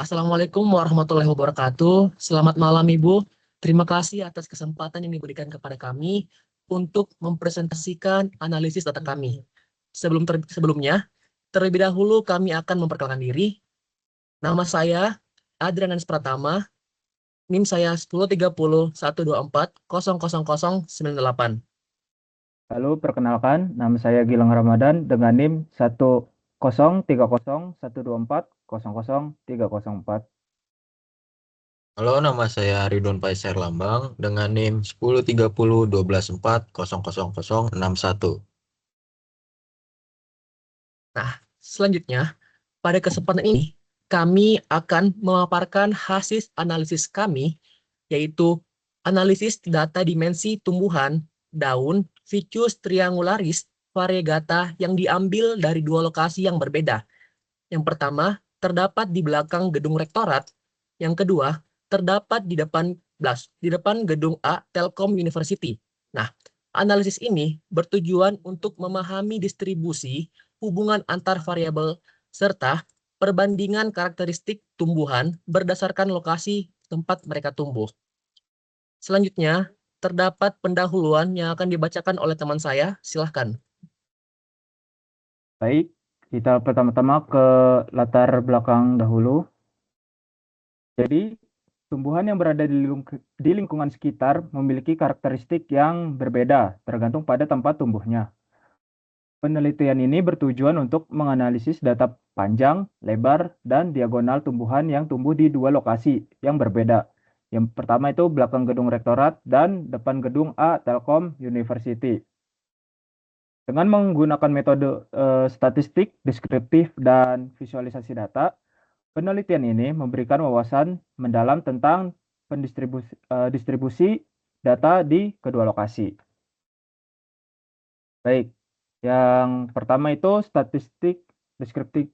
Assalamualaikum warahmatullahi wabarakatuh. Selamat malam Ibu. Terima kasih atas kesempatan yang diberikan kepada kami untuk mempresentasikan analisis data kami. Sebelumnya, terlebih dahulu kami akan memperkenalkan diri. Nama saya Adrianus Pratama, NIM saya 103012400098. Lalu perkenalkan, nama saya Gilang Ramadan dengan NIM 103012400004. Halo, nama saya Ridwan Faisal Lambang dengan NIM 10301204000061. Nah, selanjutnya, pada kesempatan ini, kami akan memaparkan hasil analisis kami, yaitu analisis data dimensi tumbuhan, daun, Ficus triangularis, variegata yang diambil dari dua lokasi yang berbeda. Yang pertama, terdapat di belakang gedung rektorat. Yang kedua, terdapat di depan gedung A Telkom University. Nah, analisis ini bertujuan untuk memahami distribusi hubungan antar variabel serta perbandingan karakteristik tumbuhan berdasarkan lokasi tempat mereka tumbuh. Selanjutnya, terdapat pendahuluan yang akan dibacakan oleh teman saya. Silahkan. Baik, kita pertama-tama ke latar belakang dahulu. Jadi, tumbuhan yang berada di lingkungan sekitar memiliki karakteristik yang berbeda tergantung pada tempat tumbuhnya. Penelitian ini bertujuan untuk menganalisis data panjang, lebar, dan diagonal tumbuhan yang tumbuh di dua lokasi yang berbeda. Yang pertama itu belakang gedung rektorat dan depan gedung A Telkom University. Dengan menggunakan metode statistik, deskriptif, dan visualisasi data, penelitian ini memberikan wawasan mendalam tentang distribusi data di kedua lokasi. Baik, yang pertama itu statistik deskriptif.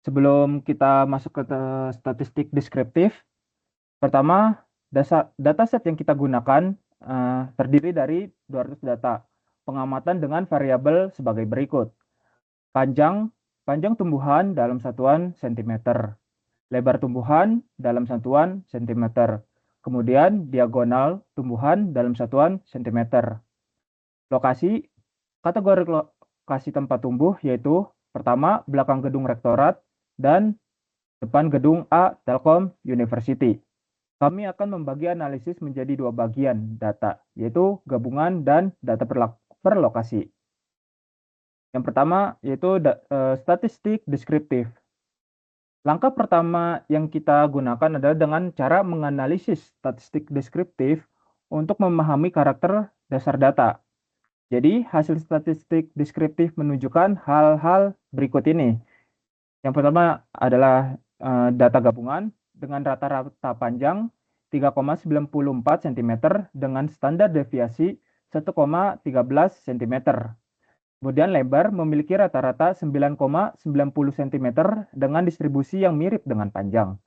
Sebelum kita masuk ke statistik deskriptif, pertama dataset yang kita gunakan terdiri dari 200 data. Pengamatan dengan variabel sebagai berikut. Panjang tumbuhan dalam satuan cm. Lebar tumbuhan dalam satuan cm. Kemudian diagonal tumbuhan dalam satuan cm. Lokasi, kategori lokasi tempat tumbuh yaitu pertama belakang gedung rektorat dan depan gedung A Telkom University. Kami akan membagi analisis menjadi dua bagian data, yaitu gabungan dan data per lokasi. Yang pertama yaitu statistik deskriptif. Langkah pertama yang kita gunakan adalah dengan cara menganalisis statistik deskriptif untuk memahami karakter dasar data. Jadi, hasil statistik deskriptif menunjukkan hal-hal berikut ini. Yang pertama adalah data gabungan dengan rata-rata panjang 3,94 cm dengan standar deviasi 1,13 cm. Kemudian lebar memiliki rata-rata 9,90 cm dengan distribusi yang mirip dengan panjang.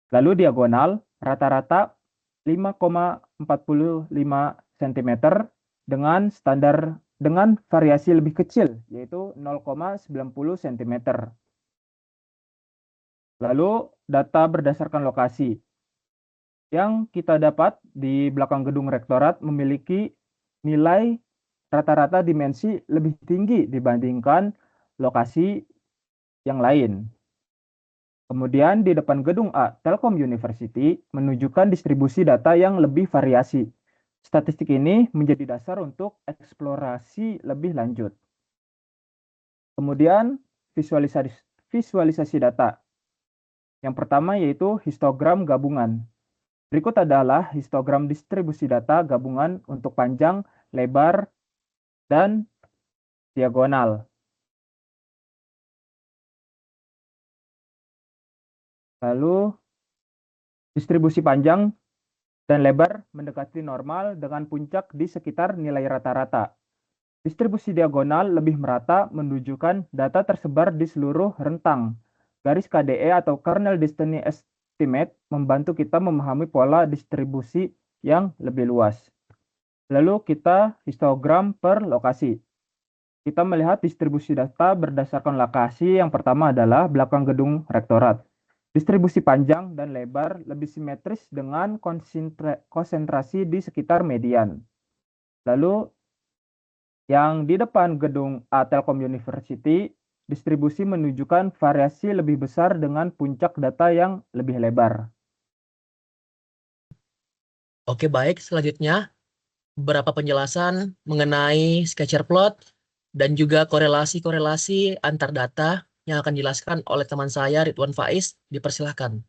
Lalu diagonal rata-rata 5,45 cm dengan variasi lebih kecil, yaitu 0,90 cm. Lalu data berdasarkan lokasi. Yang kita dapat di belakang gedung rektorat memiliki nilai rata-rata dimensi lebih tinggi dibandingkan lokasi yang lain. Kemudian di depan gedung A Telkom University menunjukkan distribusi data yang lebih variasi. Statistik ini menjadi dasar untuk eksplorasi lebih lanjut. Kemudian visualisasi data. Yang pertama yaitu histogram gabungan. Berikut adalah histogram distribusi data gabungan untuk panjang, lebar, dan diagonal. Lalu distribusi panjang dan lebar mendekati normal dengan puncak di sekitar nilai rata-rata. Distribusi diagonal lebih merata menunjukkan data tersebar di seluruh rentang. Garis KDE atau Kernel Density Estimate membantu kita memahami pola distribusi yang lebih luas. Lalu kita histogram per lokasi. Kita melihat distribusi data berdasarkan lokasi. Yang pertama adalah belakang gedung rektorat. Distribusi panjang dan lebar lebih simetris dengan konsentrasi di sekitar median. Lalu yang di depan gedung A Telkom University, distribusi menunjukkan variasi lebih besar dengan puncak data yang lebih lebar. Oke, baik. Selanjutnya, beberapa penjelasan mengenai scatter plot dan juga korelasi-korelasi antar data yang akan dijelaskan oleh teman saya Ridwan Faiz. Dipersilahkan.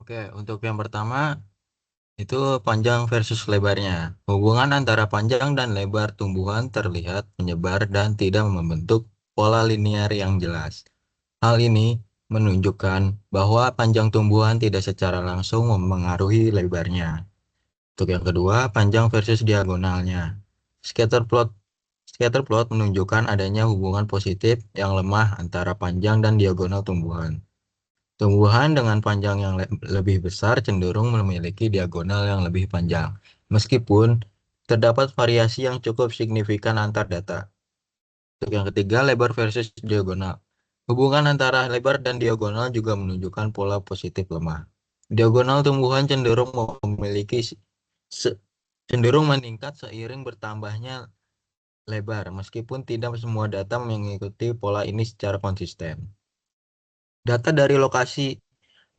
Oke, untuk yang pertama itu panjang versus lebarnya. Hubungan antara panjang dan lebar tumbuhan terlihat menyebar dan tidak membentuk pola linear yang jelas. Hal ini menunjukkan bahwa panjang tumbuhan tidak secara langsung memengaruhi lebarnya. Untuk yang kedua, panjang versus diagonalnya. Scatter plot menunjukkan adanya hubungan positif yang lemah antara panjang dan diagonal tumbuhan. Tumbuhan dengan panjang yang lebih besar cenderung memiliki diagonal yang lebih panjang, meskipun terdapat variasi yang cukup signifikan antar data. Untuk yang ketiga, lebar versus diagonal. Hubungan antara lebar dan diagonal juga menunjukkan pola positif lemah. Diagonal tumbuhan cenderung meningkat seiring bertambahnya lebar, meskipun tidak semua data mengikuti pola ini secara konsisten. Data dari lokasi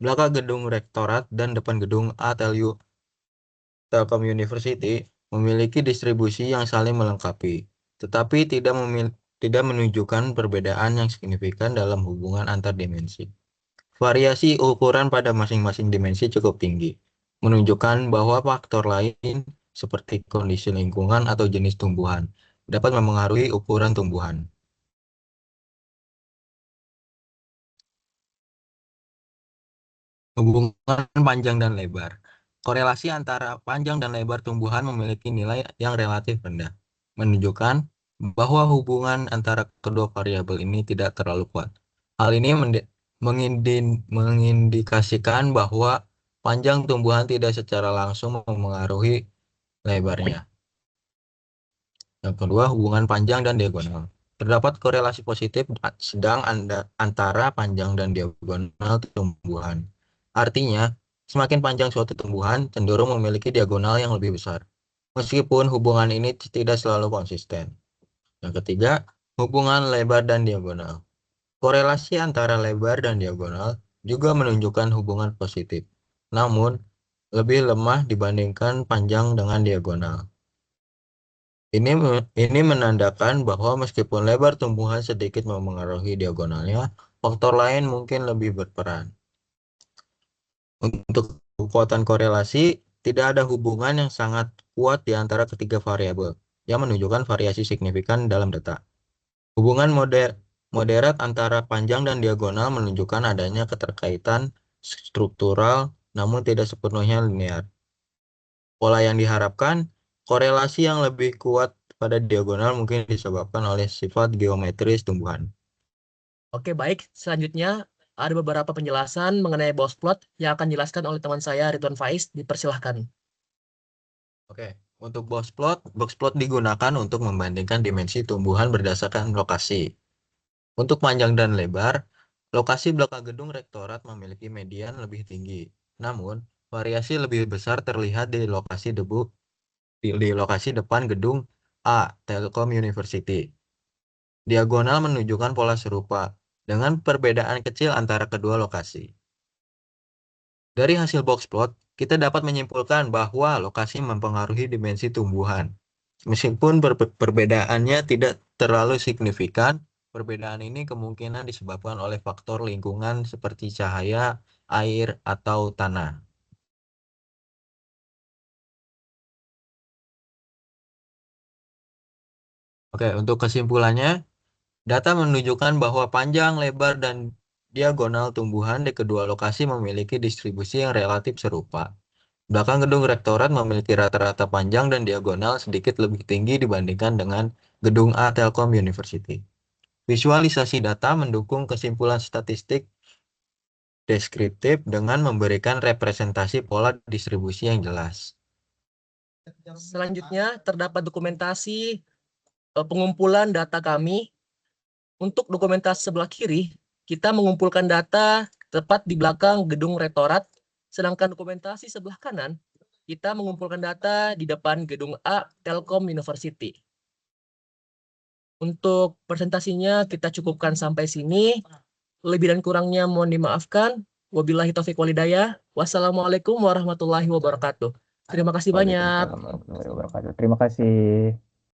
belakang gedung rektorat dan depan gedung Telkom University memiliki distribusi yang saling melengkapi, tetapi tidak menunjukkan perbedaan yang signifikan dalam hubungan antar dimensi. Variasi ukuran pada masing-masing dimensi cukup tinggi, menunjukkan bahwa faktor lain seperti kondisi lingkungan atau jenis tumbuhan dapat memengaruhi ukuran tumbuhan. Hubungan panjang dan lebar. Korelasi antara panjang dan lebar tumbuhan memiliki nilai yang relatif rendah, menunjukkan bahwa hubungan antara kedua variabel ini tidak terlalu kuat. Hal ini mengindikasikan bahwa panjang tumbuhan tidak secara langsung memengaruhi lebarnya. Yang kedua, hubungan panjang dan diagonal. Terdapat korelasi positif sedang antara panjang dan diagonal tumbuhan. Artinya, semakin panjang suatu tumbuhan cenderung memiliki diagonal yang lebih besar, meskipun hubungan ini tidak selalu konsisten. Yang ketiga, hubungan lebar dan diagonal. Korelasi antara lebar dan diagonal juga menunjukkan hubungan positif, namun lebih lemah dibandingkan panjang dengan diagonal. Ini menandakan bahwa meskipun lebar tumbuhan sedikit memengaruhi diagonalnya, faktor lain mungkin lebih berperan. Untuk kekuatan korelasi, tidak ada hubungan yang sangat kuat di antara ketiga variabel, yang menunjukkan variasi signifikan dalam data. Hubungan moderat antara panjang dan diagonal menunjukkan adanya keterkaitan struktural, namun tidak sepenuhnya linear. Pola yang diharapkan, korelasi yang lebih kuat pada diagonal mungkin disebabkan oleh sifat geometris tumbuhan. Oke, baik. Selanjutnya, ada beberapa penjelasan mengenai box plot yang akan dijelaskan oleh teman saya Ridwan Faiz. Dipersilahkan. Oke, untuk box plot digunakan untuk membandingkan dimensi tumbuhan berdasarkan lokasi. Untuk panjang dan lebar, lokasi belakang gedung rektorat memiliki median lebih tinggi. Namun, variasi lebih besar terlihat di lokasi depan gedung A, Telkom University. Diagonal menunjukkan pola serupa, dengan perbedaan kecil antara kedua lokasi. Dari hasil box plot, kita dapat menyimpulkan bahwa lokasi mempengaruhi dimensi tumbuhan. Meskipun perbedaannya tidak terlalu signifikan, perbedaan ini kemungkinan disebabkan oleh faktor lingkungan seperti cahaya, air, atau tanah. Oke, untuk kesimpulannya, data menunjukkan bahwa panjang, lebar, dan diagonal tumbuhan di kedua lokasi memiliki distribusi yang relatif serupa. Belakang gedung rektorat memiliki rata-rata panjang dan diagonal sedikit lebih tinggi dibandingkan dengan gedung A Telkom University. Visualisasi data mendukung kesimpulan statistik deskriptif dengan memberikan representasi pola distribusi yang jelas. Selanjutnya, terdapat dokumentasi pengumpulan data kami. Untuk dokumentasi sebelah kiri, kita mengumpulkan data tepat di belakang gedung rektorat, sedangkan dokumentasi sebelah kanan, kita mengumpulkan data di depan gedung A Telkom University. Untuk presentasinya kita cukupkan sampai sini. Lebih dan kurangnya mohon dimaafkan. Wabillahi taufiq walhidayah. Wassalamualaikum warahmatullahi wabarakatuh. Terima kasih banyak. Waalaikumsalam warahmatullahi wabarakatuh. Terima kasih.